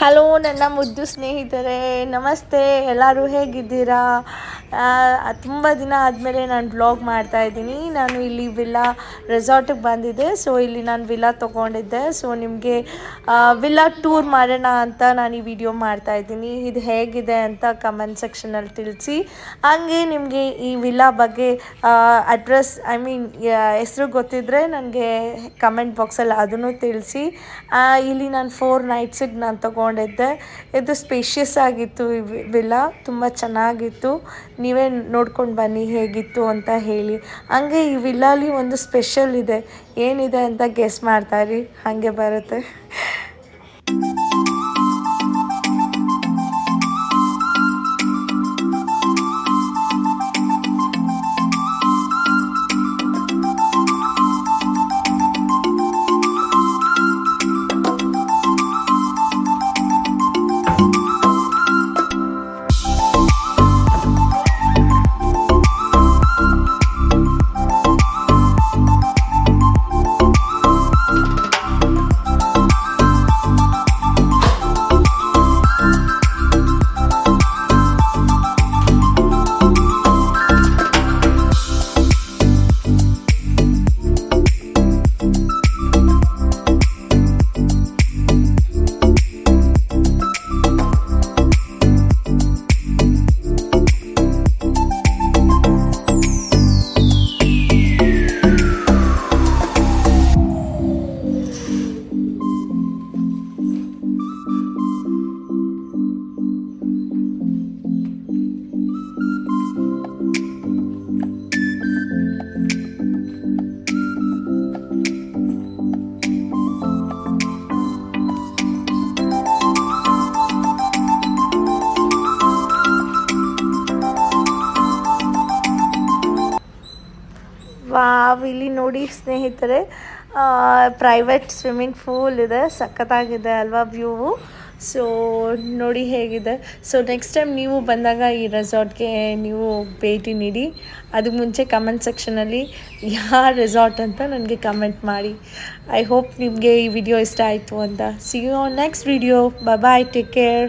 Hello ನನ್ನ ಮುದ್ದು ಸ್ನೇಹಿತರೆ, ನಮಸ್ತೆ. ಎಲ್ಲರೂ ಹೇಗಿದ್ದೀರಾ? ತುಂಬ ದಿನ ಆದಮೇಲೆ ನಾನು ವ್ಲಾಗ್ ಮಾಡ್ತಾಯಿದ್ದೀನಿ. ನಾನು ಇಲ್ಲಿ ವಿಲ್ಲಾ ರೆಸಾರ್ಟಿಗೆ ಬಂದಿದ್ದೆ. ಸೊ ಇಲ್ಲಿ ನಾನು ವಿಲ್ಲಾ ತೊಗೊಂಡಿದ್ದೆ. ಸೊ ನಿಮಗೆ ವಿಲ್ಲಾ ಟೂರ್ ಮಾಡೋಣ ಅಂತ ನಾನು ಈ ವಿಡಿಯೋ ಮಾಡ್ತಾಯಿದ್ದೀನಿ. ಇದು ಹೇಗಿದೆ ಅಂತ ಕಮೆಂಟ್ ಸೆಕ್ಷನಲ್ಲಿ ತಿಳಿಸಿ. ಹಾಗೆ ನಿಮಗೆ ಈ ವಿಲ್ಲಾ ಬಗ್ಗೆ ಅಡ್ರೆಸ್ ಹೆಸರು ಗೊತ್ತಿದ್ದರೆ ನನಗೆ ಕಮೆಂಟ್ ಬಾಕ್ಸಲ್ಲಿ ಅದನ್ನು ತಿಳಿಸಿ. ಇಲ್ಲಿ ನಾನು 4 ನೈಟ್ಸಿಗೆ ನಾನು ತೊಗೊಂಡಿದ್ದೆ. ಇದು ಸ್ಪೇಷಿಯಸ್ ಆಗಿತ್ತು. ಈ ವಿಲ್ಲಾ ತುಂಬ ಚೆನ್ನಾಗಿತ್ತು. ನೀವೇ ನೋಡ್ಕೊಂಡು ಬನ್ನಿ ಹೇಗಿತ್ತು ಅಂತ ಹೇಳಿ. ಹಂಗೆ ಈ ವಿಲ್ಲಾಲಿ ಒಂದು ಸ್ಪೆಷಲ್ ಇದೆ. ಏನಿದೆ ಅಂತ ಗೆಸ್ ಮಾಡ್ತಾಯಿರಿ, ಹಾಗೆ ಬರುತ್ತೆ. ಇಲ್ಲಿ ನೋಡಿ ಸ್ನೇಹಿತರೆ, ಪ್ರೈವೇಟ್ ಸ್ವಿಮ್ಮಿಂಗ್ ಪೂಲ್ ಇದೆ. ಸಖತ್ತಾಗಿದೆ ಅಲ್ವಾ ವ್ಯೂವು? ಸೊ ನೋಡಿ ಹೇಗಿದೆ. ಸೊ ನೆಕ್ಸ್ಟ್ ಟೈಮ್ ನೀವು ಬಂದಾಗ ಈ ರೆಸಾರ್ಟ್ಗೆ ನೀವು ಭೇಟಿ ನೀಡಿ. ಅದಕ್ಕೆ ಮುಂಚೆ ಕಮೆಂಟ್ ಸೆಕ್ಷನಲ್ಲಿ ಯಾವ ರೆಸಾರ್ಟ್ ಅಂತ ನನಗೆ ಕಮೆಂಟ್ ಮಾಡಿ. ಐ ಹೋಪ್ ನಿಮಗೆ ಈ ವಿಡಿಯೋ ಇಷ್ಟ ಆಯಿತು ಅಂತ. See you on next video. Bye, take care.